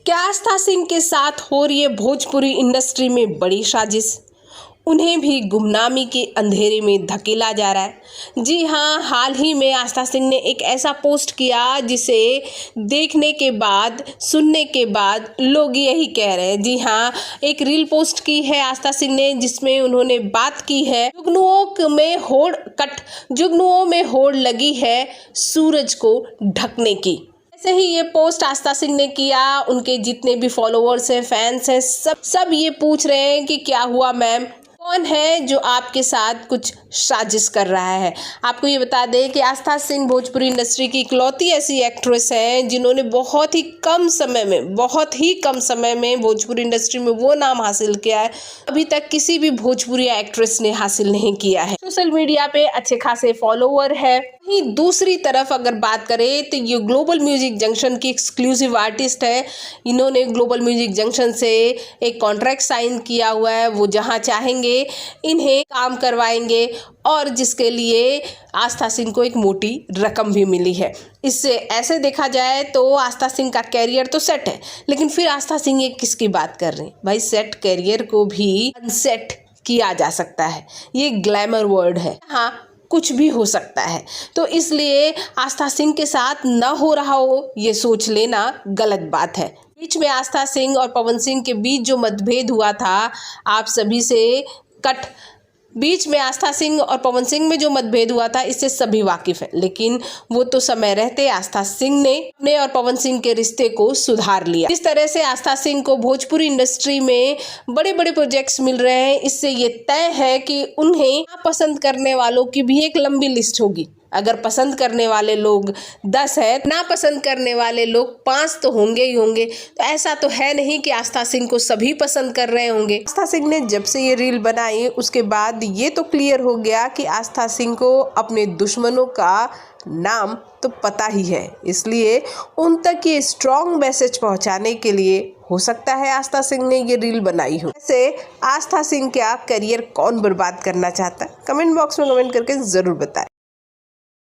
क्या आस्था सिंह के साथ हो रही है भोजपुरी इंडस्ट्री में बड़ी साजिश? उन्हें भी गुमनामी के अंधेरे में धकेला जा रहा है। जी हाँ, हाल ही में आस्था सिंह ने एक ऐसा पोस्ट किया जिसे देखने के बाद, सुनने के बाद लोग यही कह रहे हैं। जी हाँ, एक रील पोस्ट की है आस्था सिंह ने जिसमें उन्होंने बात की है जुगनुओं में होड़ लगी है सूरज को ढकने की। ऐसे ही ये पोस्ट आस्था सिंह ने किया। उनके जितने भी फॉलोअर्स हैं, फैंस हैं, सब ये पूछ रहे हैं कि क्या हुआ मैम, कौन है जो आपके साथ कुछ साजिश कर रहा है। आपको ये बता दें कि आस्था सिंह भोजपुरी इंडस्ट्री की इकलौती ऐसी एक्ट्रेस हैं जिन्होंने बहुत ही कम समय में भोजपुरी इंडस्ट्री में वो नाम हासिल किया है अभी तक किसी भी भोजपुरी एक्ट्रेस ने हासिल नहीं किया है। सोशल मीडिया पे अच्छे खासे फॉलोअर है। वहीं दूसरी तरफ अगर बात करें तो ये ग्लोबल म्यूजिक जंक्शन की एक्सक्लूसिव आर्टिस्ट है। इन्होंने ग्लोबल म्यूजिक जंक्शन से एक कॉन्ट्रैक्ट साइन किया हुआ है। वो जहां चाहेंगे इन्हें काम करवाएंगे और जिसके लिए आस्था सिंह को एक मोटी रकम भी मिली है। इससे ऐसे देखा जाए तो आस्था सिंह का कैरियर तो सेट है, लेकिन फिर आस्था सिंह ये किसकी बात कर रहे हैं भाई? सेट कैरियर को भी अनसेट किया जा सकता है। ये ग्लैमर वर्ड है, हाँ कुछ भी हो सकता है। तो इसलिए आस्था सिंह के साथ न हो रहा हो ये सोच लेना गलत बात है। बीच में आस्था सिंह और पवन सिंह के बीच जो मतभेद हुआ था, आप सभी से बीच में आस्था सिंह और पवन सिंह में जो मतभेद हुआ था इससे सभी वाकिफ हैं, लेकिन वो तो समय रहते आस्था सिंह ने अपने और पवन सिंह के रिश्ते को सुधार लिया। इस तरह से आस्था सिंह को भोजपुरी इंडस्ट्री में बड़े बड़े प्रोजेक्ट्स मिल रहे हैं। इससे ये तय है कि उन्हें पसंद करने वालों की भी एक लंबी लिस्ट होगी। अगर पसंद करने वाले लोग 10 है, ना पसंद करने वाले लोग 5 तो होंगे ही होंगे। तो ऐसा तो है नहीं कि आस्था सिंह को सभी पसंद कर रहे होंगे। आस्था सिंह ने जब से ये रील बनाई उसके बाद ये तो क्लियर हो गया कि आस्था सिंह को अपने दुश्मनों का नाम तो पता ही है। इसलिए उन तक ये स्ट्रॉन्ग मैसेज पहुंचाने के लिए हो सकता है आस्था सिंह ने ये रील बनाई हो। ऐसे आस्था सिंह का करियर कौन बर्बाद करना चाहता है? कमेंट बॉक्स में कमेंट करके ज़रूर बताएं।